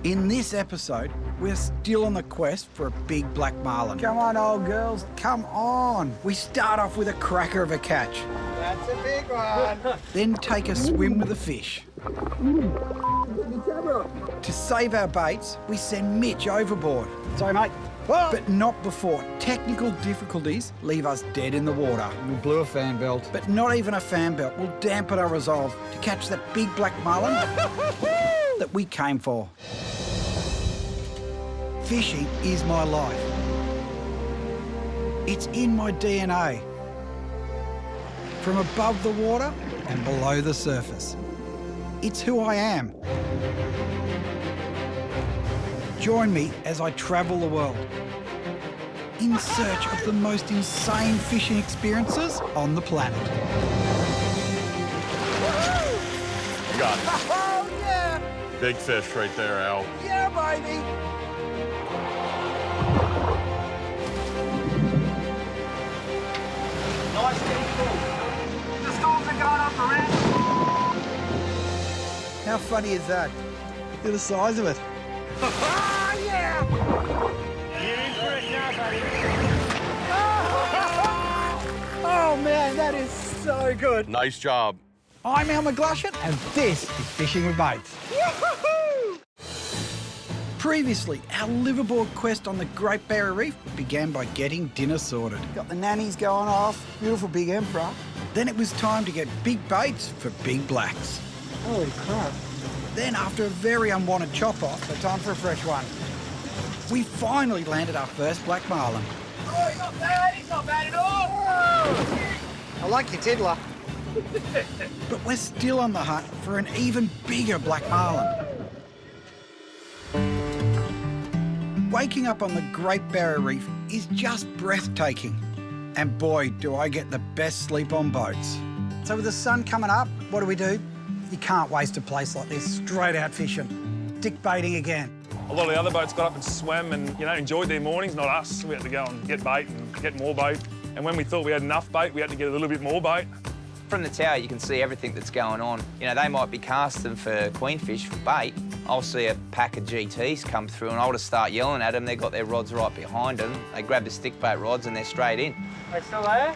In this episode, we're still on the quest for a big black marlin. Come on, old girls, come on. We start off with a cracker of a catch. That's a big one. Then take a swim with the fish. To save our baits, we send Mitch overboard. Sorry, mate. But not before technical difficulties leave us dead in the water. We blew a fan belt. But not even a fan belt will dampen our resolve to catch that big black marlin that we came for. Fishing is my life. It's in my DNA. From above the water and below the surface. It's who I am. Join me as I travel the world in search of the most insane fishing experiences on the planet. You got it. Oh, yeah! Big fish right there, Al. Yeah, baby! Nice getting The storms are going up around. How funny is that? Look at the size of it. Ah, yeah! You're in for it now, buddy. Oh, man, that is so good. Nice job. I'm Al McGlashan, and this is Fishing with Mates. Previously, our liveaboard quest on the Great Barrier Reef began by getting dinner sorted. Got the nannies going off, beautiful big emperor. Then it was time to get big baits for big blacks. Holy crap. Then, after a very unwanted chop-off, So time for a fresh one. we finally landed our first black marlin. Oh, he's not bad. He's not bad at all. I like your tiddler. But we're still on the hunt for an even bigger black marlin. Waking up on the Great Barrier Reef is just breathtaking. And boy, do I get the best sleep on boats. So with the sun coming up, what do? You can't waste a place like this. Straight out fishing. Dick baiting again. A lot of the other boats got up and swam and, enjoyed their mornings, not us. We had to go and get bait and get more bait. And when we thought we had enough bait, we had to get a little bit more bait. From the tower, you can see everything that's going on. They might be casting for queenfish for bait. I'll see a pack of GTs come through and I'll just start yelling at them. They've got their rods right behind them. They grab the stick bait rods and they're straight in. They still there?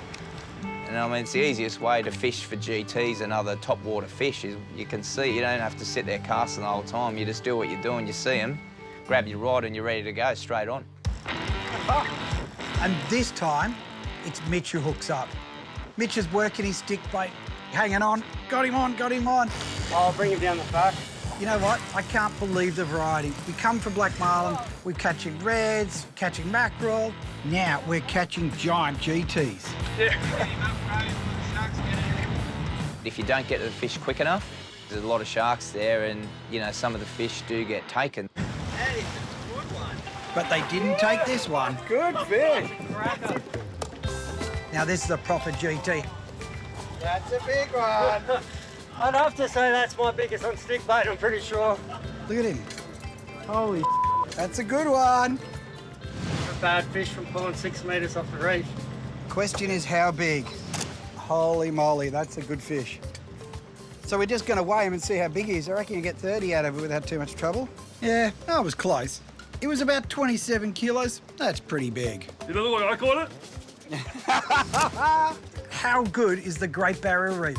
And it's the easiest way to fish for GTs and other top water fish is you can see. You don't have to sit there casting the whole time. You just do what you're doing, you see them, grab your rod and you're ready to go straight on. And this time, it's Mitch who hooks up. Mitch is working his stick bait, hanging on. Got him on, got him on. I'll bring him down the back. You know what? I can't believe the variety. We come from black marlin, we're catching reds, catching mackerel. Now we're catching giant GTs. If you don't get to the fish quick enough, there's a lot of sharks there and, some of the fish do get taken. That is a good one. But they didn't take this one. Good fish. Now this is a proper GT. That's a big one. I'd have to say that's my biggest on stick bait, I'm pretty sure. Look at him. Holy That's a good one. a bad fish from pulling 6 metres off the reef. Question is how big? Holy moly, that's a good fish. So we're just going to weigh him and see how big he is. I reckon you get 30 out of it without too much trouble. Yeah, that was close. It was about 27 kilos. That's pretty big. Did it look like I caught it? How good is the Great Barrier Reef?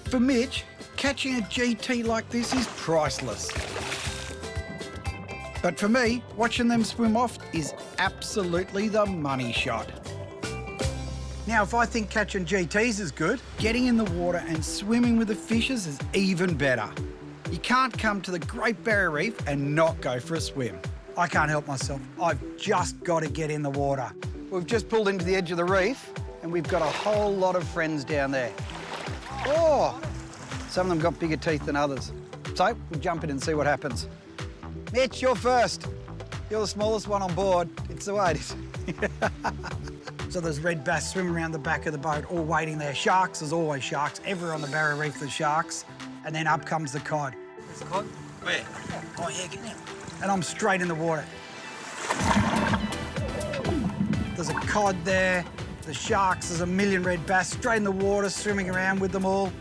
For Mitch, catching a GT like this is priceless. But for me, watching them swim off is absolutely the money shot. Now, if I think catching GTs is good, getting in the water and swimming with the fishes is even better. You can't come to the Great Barrier Reef and not go for a swim. I can't help myself. I've just got to get in the water. We've just pulled into the edge of the reef and we've got a whole lot of friends down there. Oh, some of them got bigger teeth than others. So we'll jump in and see what happens. Mitch, you're first. You're the smallest one on board. It's the way it is. So there's red bass swimming around the back of the boat, all waiting there. Sharks, there's always sharks. Everywhere on the Barrier Reef there's sharks. And then up comes the cod. There's a cod? Where? Oh, yeah, get in. And I'm straight in the water. There's a cod there, the sharks, there's a million red bass straight in the water, swimming around with them all.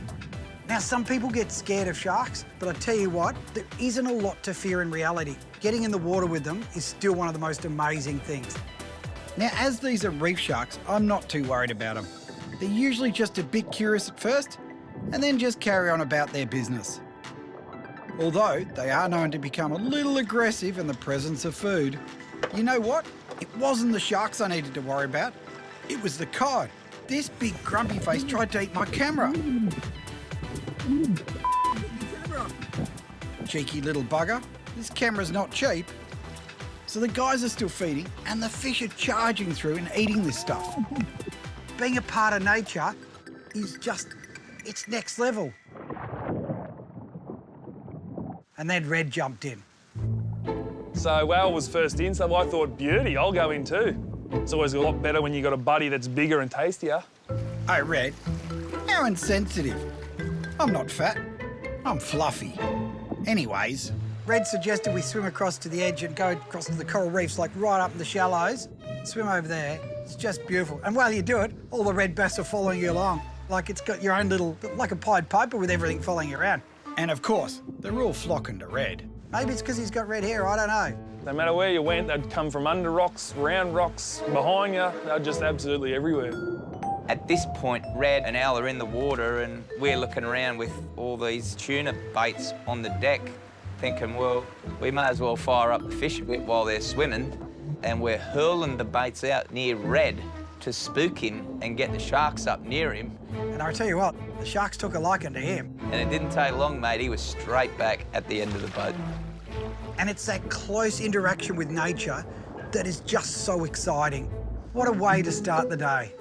Now, some people get scared of sharks, but I tell you what, there isn't a lot to fear in reality. Getting in the water with them is still one of the most amazing things. Now, as these are reef sharks, I'm not too worried about them. They're usually just a bit curious at first, and then just carry on about their business. Although they are known to become a little aggressive in the presence of food. You know what? It wasn't the sharks I needed to worry about. It was the cod. This big grumpy face tried to eat my camera. Cheeky little bugger. This camera's not cheap. So the guys are still feeding and the fish are charging through and eating this stuff. Being a part of nature is just, it's next level. And then Red jumped in. So Whale was first in, so I thought, beauty, I'll go in too. It's always a lot better when you've got a buddy that's bigger and tastier. Hey, Red, how insensitive. I'm not fat, I'm fluffy. Anyways, Red suggested we swim across to the edge and go across to the coral reefs, like right up in the shallows. Swim over there, it's just beautiful. And while you do it, all the red bass are following you along. Like it's got your own little, like a Pied Piper with everything following you around. And of course, they're all flocking to Red. Maybe it's because he's got red hair, I don't know. No matter where you went, they'd come from under rocks, around rocks, behind you. They're just absolutely everywhere. At this point, Red and Al are in the water and we're looking around with all these tuna baits on the deck, thinking, well, we may as well fire up the fish a bit while they're swimming. And we're hurling the baits out near Red to spook him and get the sharks up near him. And I tell you what, the sharks took a liking to him. And it didn't take long, mate. He was straight back at the end of the boat. And it's that close interaction with nature that is just so exciting. What a way to start the day.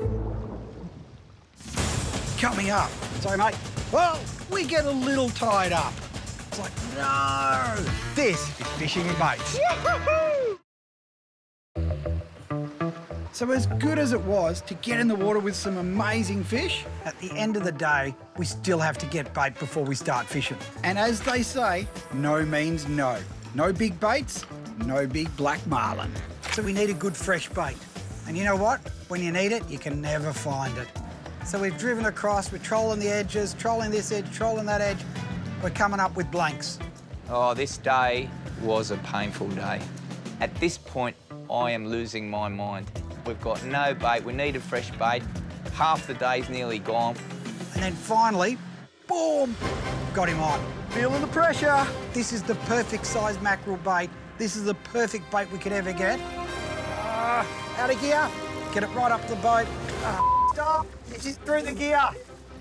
Coming up. Sorry, mate. Well, we get a little tied up. It's like, no! This is fishing with mates. So as good as it was to get in the water with some amazing fish, at the end of the day, we still have to get bait before we start fishing. And as they say, no means no. No big baits, no big black marlin. So we need a good fresh bait. And you know what? When you need it, you can never find it. So we've driven across, we're trolling the edges, trolling this edge, trolling that edge. We're coming up with blanks. Oh, this day was a painful day. At this point, I am losing my mind. We've got no bait, we need a fresh bait. Half the day's nearly gone. And then finally, boom, got him on. Feeling the pressure. This is the perfect size mackerel bait. This is the perfect bait we could ever get. Out of gear, get it right up the boat. Stop, this is through the gear.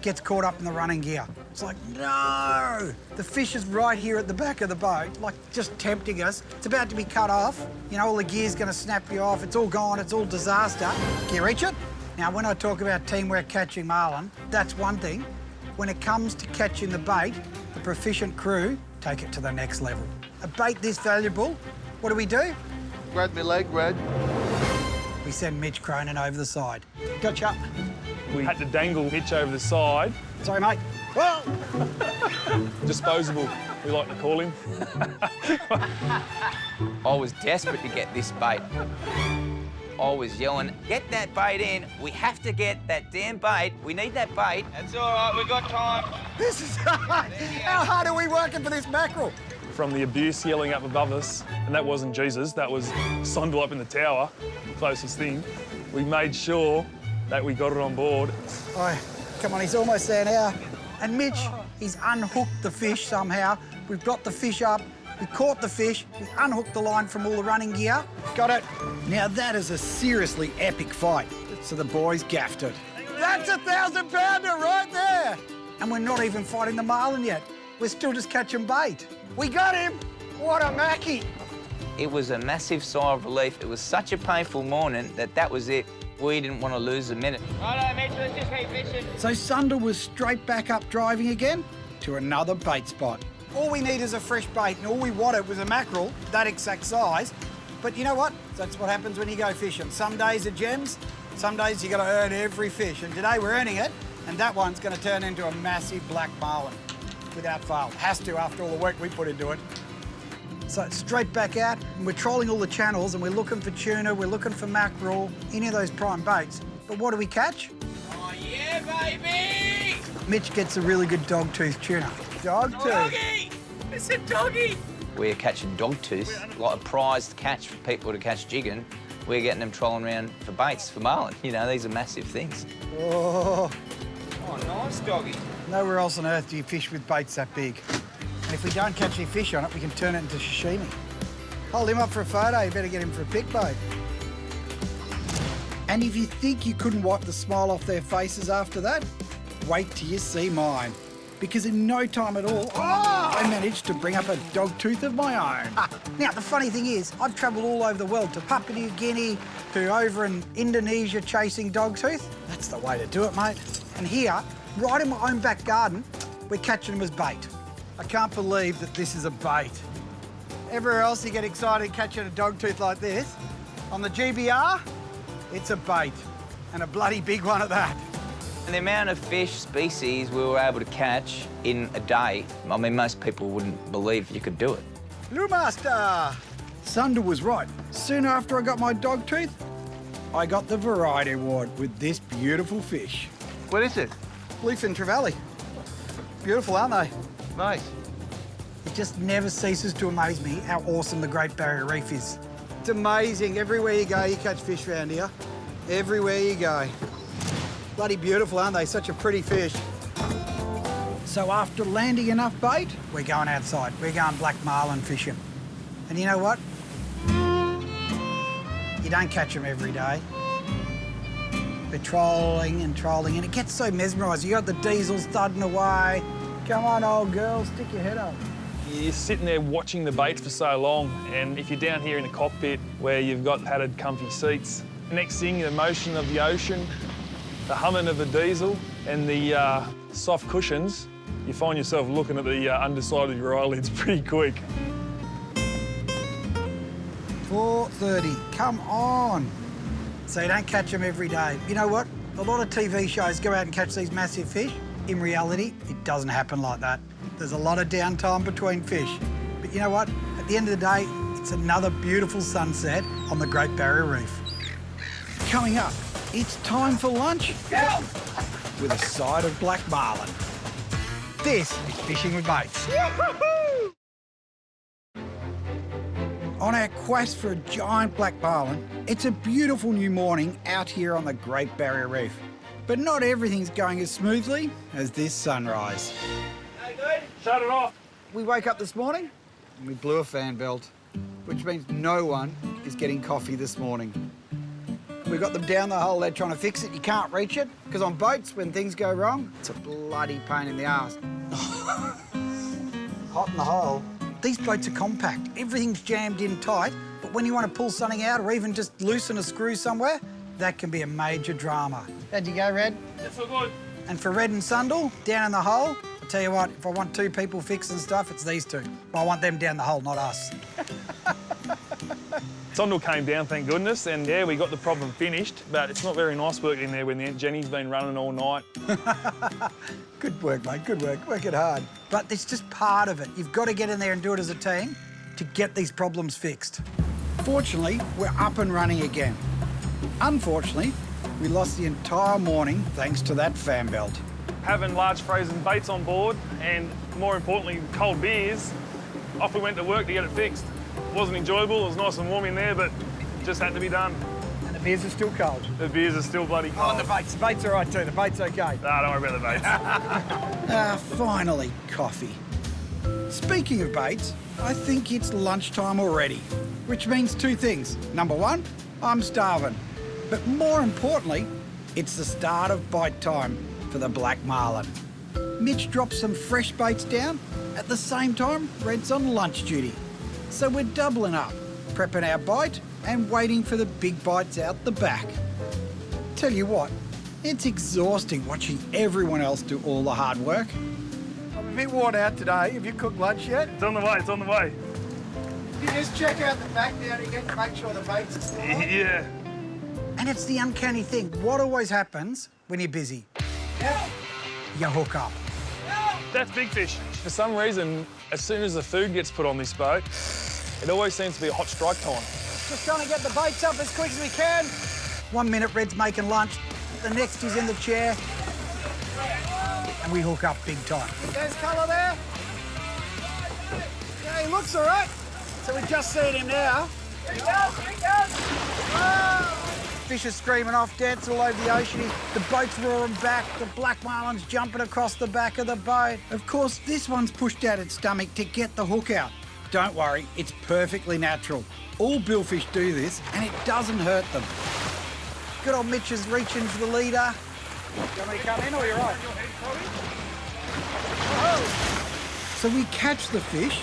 Gets caught up in the running gear. It's like, no! The fish is right here at the back of the boat, like just tempting us. It's about to be cut off. You know, all the gear's gonna snap you off. It's all gone, it's all disaster. Can you reach it? Now, when I talk about teamwork catching marlin, that's one thing. When it comes to catching the bait, the proficient crew take it to the next level. A bait this valuable, what do? Grab my leg, Red. We send Mitch Cronin over the side. Gotcha. We had to dangle Mitch over the side. Sorry, mate. Well, Disposable, we like to call him. I was desperate to get this bait. I was yelling, get that bait in. We have to get that damn bait. We need that bait. That's all right, we've got time. this is hard. How hard are we working for this mackerel? From the abuse yelling up above us, and that wasn't Jesus, that was Sondel up in the tower, closest thing. We made sure that we got it on board. Oh, come on, he's almost there now. And Mitch, he's unhooked the fish somehow. We've got the fish up, we caught the fish, we unhooked the line from all the running gear. Got it. Now that is a seriously epic fight. So the boys gaffed it. That's a 1,000-pounder right there. And we're not even fighting the marlin yet. We're still just catching bait. We got him. What a mackie. It was a massive sigh of relief. It was such a painful morning that was it. We didn't want to lose a minute. Righto, Mitch, let's just keep fishing. So Sundar was straight back up driving again to another bait spot. All we need is a fresh bait, and all we wanted was a mackerel, that exact size. But you know what? That's what happens when you go fishing. Some days are gems, some days you got to earn every fish. And today we're earning it, and that one's going to turn into a massive black marlin without fail. Has to after all the work we put into it. So it's straight back out, and we're trolling all the channels, and we're looking for tuna, we're looking for mackerel, any of those prime baits. But what do we catch? Oh, yeah, baby! Mitch gets a really good dog-tooth tuna. Dog-tooth. Doggy! It's a doggy! We're catching dogtooth, like a prized catch for people to catch jigging. We're getting them trolling around for baits for marlin. You know, these are massive things. Oh. Oh, nice doggy. Nowhere else on earth do you fish with baits that big. And if we don't catch any fish on it, we can turn it into sashimi. Hold him up for a photo, you better get him for a pic bait. And if you think you couldn't wipe the smile off their faces after that, wait till you see mine. Because in no time at all, I managed to bring up a dog tooth of my own. Now, the funny thing is, I've travelled all over the world, to Papua New Guinea, to over in Indonesia chasing dog tooth. That's the way to do it, mate. And here, right in my own back garden, we're catching them as bait. I can't believe that this is a bait. Everywhere else you get excited catching a dog tooth like this. On the GBR, it's a bait, and a bloody big one at that. And the amount of fish species we were able to catch in a day, I mean, most people wouldn't believe you could do it. Lure Master! Sundar was right. Soon after I got my dog tooth, I got the Variety Award with this beautiful fish. What is it? Bluefin trevally. Beautiful, aren't they? Nice. It just never ceases to amaze me how awesome the Great Barrier Reef is. It's amazing. Everywhere you go, you catch fish around here. Everywhere you go. Bloody beautiful, aren't they? Such a pretty fish. So after landing enough bait, we're going outside. We're going black marlin fishing. And you know what? You don't catch them every day. We're trolling and trolling, and it gets so mesmerised. You got the diesels thudding away. Come on, old girl, stick your head up. You're sitting there watching the baits for so long, and if you're down here in the cockpit where you've got padded, comfy seats, next thing, the motion of the ocean, the humming of the diesel, and the soft cushions, you find yourself looking at the underside of your eyelids pretty quick. 4:30, come on. So you don't catch them every day. You know what? A lot of TV shows go out and catch these massive fish. In reality, it doesn't happen like that. There's a lot of downtime between fish. But you know what? At the end of the day, it's another beautiful sunset on the Great Barrier Reef. Coming up, it's time for lunch with a side of black marlin. This is Fishing with Baits. On our quest for a giant black marlin, it's a beautiful new morning out here on the Great Barrier Reef. But not everything's going as smoothly as this sunrise. Hey, dude, shut it off. We woke up this morning and we blew a fan belt, which means no one is getting coffee this morning. We got them down the hole, they're trying to fix it. You can't reach it, because on boats, when things go wrong, it's a bloody pain in the arse. Hot in the hole. These boats are compact. Everything's jammed in tight, but when you want to pull something out or even just loosen a screw somewhere, that can be a major drama. How'd you go, Red? That's all good. And for Red and Sundal, down in the hole, I'll tell you what, if I want two people fixing stuff, it's these two. I want them down the hole, not us. Sondal came down, thank goodness, and yeah, we got the problem finished, but it's not very nice working there when Jenny's been running all night. Good work, mate, good work. Work it hard. But it's just part of it. You've got to get in there and do it as a team to get these problems fixed. Fortunately, we're up and running again. Unfortunately, we lost the entire morning thanks to that fan belt. Having large frozen baits on board and, more importantly, cold beers, off we went to work to get it fixed. It wasn't enjoyable, it was nice and warm in there, but it just had to be done. And the beers are still cold. The beers are still bloody cold. Oh, and the baits. The baits are right too. The baits okay. Nah, don't worry about the baits. Finally, coffee. Speaking of baits, I think it's lunchtime already, which means two things. Number one, I'm starving. But more importantly, it's the start of bite time for the black marlin. Mitch drops some fresh baits down. At the same time, Red's on lunch duty. So we're doubling up, prepping our bite and waiting for the big bites out the back. Tell you what, it's exhausting watching everyone else do all the hard work. I'm a bit worn out today. Have you cooked lunch yet? It's on the way, it's on the way. You just check out the back down again to make sure the baits are still on. Yeah. And it's the uncanny thing. What always happens when you're busy? You hook up. That's big fish. For some reason, as soon as the food gets put on this boat, it always seems to be a hot strike time. Just trying to get the baits up as quick as we can. 1 minute, Red's making lunch. The next, he's in the chair. And we hook up big time. There's colour there. Yeah, he looks all right. So we just seen him now. Here he goes, here he goes. Oh! Fish are screaming off, dance all over the ocean. The boat's roaring back, the black marlin's jumping across the back of the boat. Of course, this one's pushed out its stomach to get the hook out. Don't worry, it's perfectly natural. All billfish do this, and it doesn't hurt them. Good old Mitch is reaching for the leader. Do you want me to come in or you're right? So we catch the fish,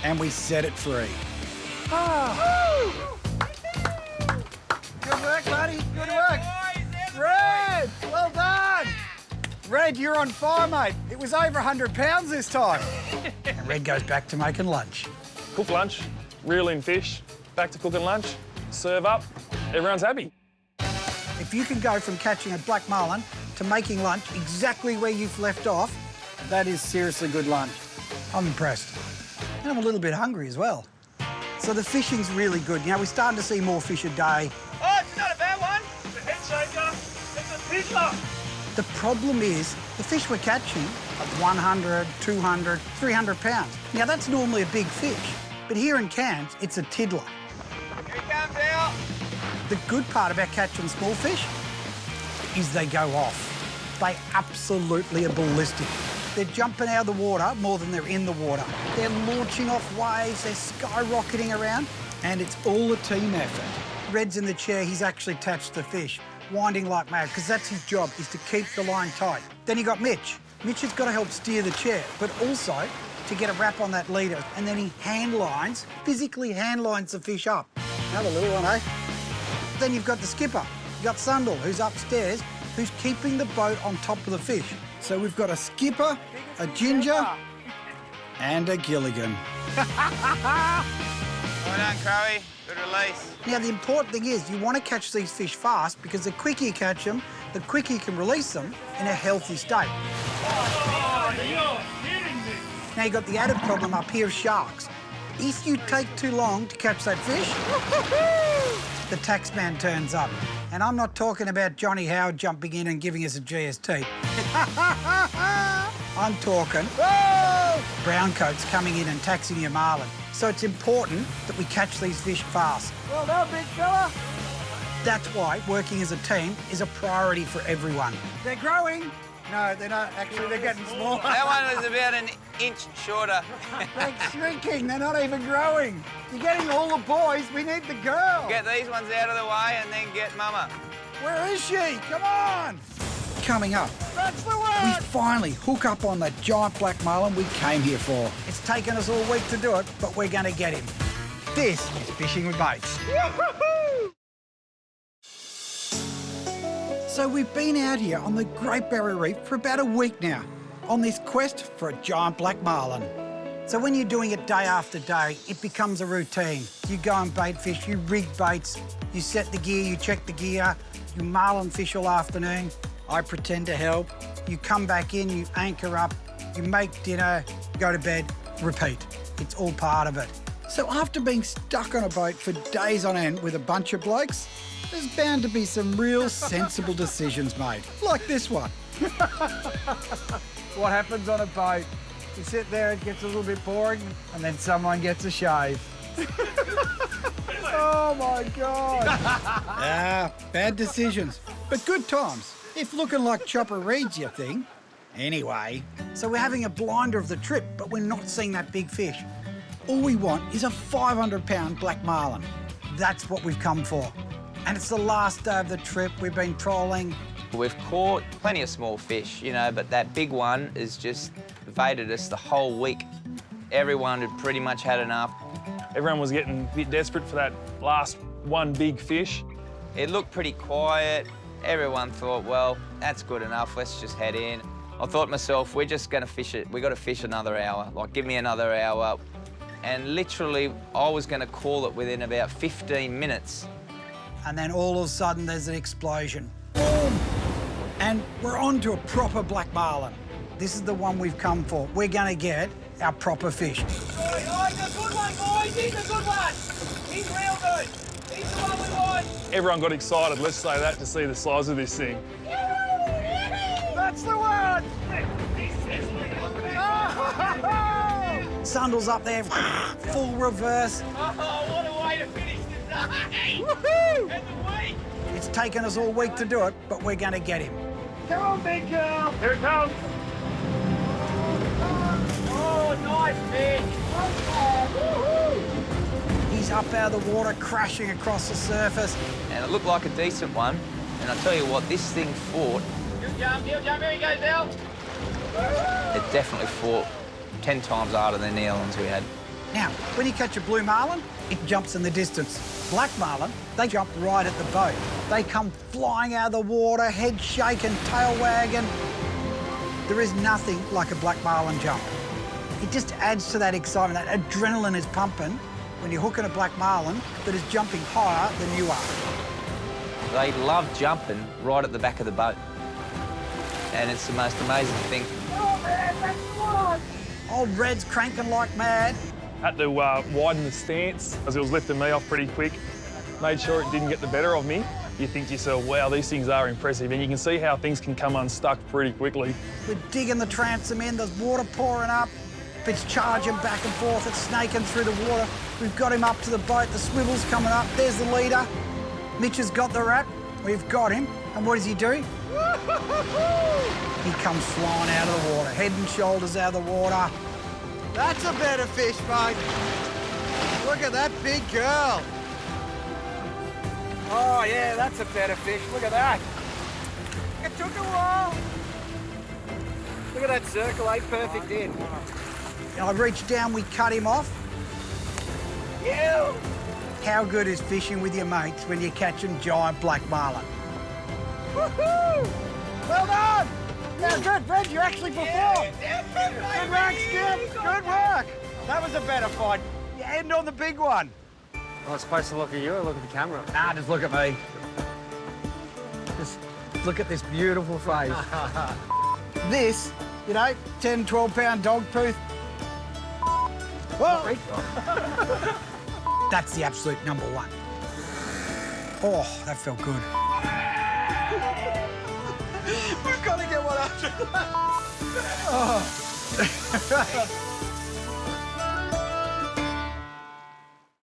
and we set it free. Oh. Good work, buddy. Good work. Red, well done. Red, you're on fire, mate. It was over 100 pounds this time. And Red goes back to making lunch. Cook lunch, reel in fish, back to cooking lunch, serve up, everyone's happy. If you can go from catching a black marlin to making lunch exactly where you've left off, that is seriously good lunch. I'm impressed. And I'm a little bit hungry as well. So the fishing's really good. You know, we're starting to see more fish a day. Oh, it's not a bad one. It's a head shaker, it's a fiddler. The problem is the fish we're catching are 100, 200, 300 pounds. Now, that's normally a big fish, but here in Cairns, it's a tiddler. Here he comes out. The good part about catching small fish is they go off. They absolutely are ballistic. They're jumping out of the water more than they're in the water. They're launching off waves, they're skyrocketing around, and it's all a team effort. Red's in the chair, he's actually attached the fish, winding like mad, because that's his job, is to keep the line tight. Then you got Mitch. Mitch has got to help steer the chair, but also to get a wrap on that leader, and then he physically hand lines the fish up. Another little one, eh? Then you've got the skipper. You've got Sundal, who's upstairs, who's keeping the boat on top of the fish. So we've got a skipper, a ginger, and a Gilligan. Well done, Crowie. Good release. Now, the important thing is you want to catch these fish fast because the quicker you catch them, the quicker you can release them in a healthy state. Oh, you're kidding me. Now, you've got the added problem up here of sharks. If you take too long to catch that fish, the taxman turns up. And I'm not talking about Johnny Howard jumping in and giving us a GST. I'm talking brown coats coming in and taxing your marlin. So it's important that we catch these fish fast. Well done, big fella. That's why working as a team is a priority for everyone. They're growing. No, they're not. Actually, they're getting smaller. That one was about an inch shorter. They're shrinking. They're not even growing. You're getting all the boys. We need the girl. Get these ones out of the way and then get Mama. Where is she? Come on. Coming up, That's the we one. finally hook up on that giant black marlin we came here for. It's taken us all week to do it, but we're going to get him. This is Fishing with Baits. So we've been out here on the Great Barrier Reef for about a week now, on this quest for a giant black marlin. So when you're doing it day after day, it becomes a routine. You go and bait fish, you rig baits, you set the gear, you check the gear, you marlin fish all afternoon. I pretend to help. You come back in, you anchor up, you make dinner, go to bed, repeat. It's all part of it. So after being stuck on a boat for days on end with a bunch of blokes, there's bound to be some real sensible decisions made, like this one. What happens on a boat? You sit there, it gets a little bit boring, and then someone gets a shave. Oh, my God. Bad decisions, but good times. If looking like Chopper Reed's your thing. Anyway, so we're having a blinder of the trip, but we're not seeing that big fish. All we want is a 500-pound black marlin. That's what we've come for. And it's the last day of the trip. We've been trolling. We've caught plenty of small fish, you know, but that big one has just evaded us the whole week. Everyone had pretty much had enough. Everyone was getting a bit desperate for that last one big fish. It looked pretty quiet. Everyone thought, well, that's good enough, let's just head in. I thought to myself, we're just gonna fish it. We gotta fish another hour, like give me another hour. And literally, I was gonna call it within about 15 minutes. And then all of a sudden there's an explosion. Boom! And we're on to a proper black marlin. This is the one we've come for. We're gonna get our proper fish. He's a good one, boys. He's a good one. He's real good. He's the one we want. Everyone got excited, let's say that, to see the size of this thing. That's That's the one! Oh! Sundle's up there, full reverse. Oh, what a way to finish today! Woohoo! And the week! It's taken us all week to do it, but we're going to get him. Come on, big girl! Here it comes! Oh, nice fish! He's up out of the water, crashing across the surface. And it looked like a decent one. And I tell you what, this thing fought. He'll jump, here he goes, Al! It definitely fought 10 times harder than the other ones we had. Now, when you catch a blue marlin, it jumps in the distance. Black marlin, they jump right at the boat. They come flying out of the water, head shaking, tail wagging. There is nothing like a black marlin jump. It just adds to that excitement. That adrenaline is pumping when you're hooking a black marlin that is jumping higher than you are. They love jumping right at the back of the boat. And it's the most amazing thing. Old Red's cranking like mad. Had to widen the stance as it was lifting me off pretty quick. Made sure it didn't get the better of me. You think to yourself, wow, these things are impressive. And you can see how things can come unstuck pretty quickly. We're digging the transom in, there's water pouring up. It's charging back and forth, it's snaking through the water. We've got him up to the boat, the swivel's coming up. There's the leader. Mitch has got the rat. We've got him. And what does he do? He comes flying out of the water, head and shoulders out of the water. That's a better fish, mate. Look at that big girl. Oh, yeah, that's a better fish. Look at that. It took a while. Look at that circle, eh? Perfect in. And I reached down, we cut him off. You. How good is fishing with your mates when you're catching giant black marlin? Woohoo! Well done. Yeah, good, Red. You actually performed. Good work, Skip. Good work. That was a better fight. You end on the big one. I was supposed to look at you or look at the camera? Nah, just look at me. Just look at this beautiful face. This, you know, 10, 12-pound dog pooth. Whoa! That's the absolute number one. Oh, that felt good. We've got to get one after that. Oh.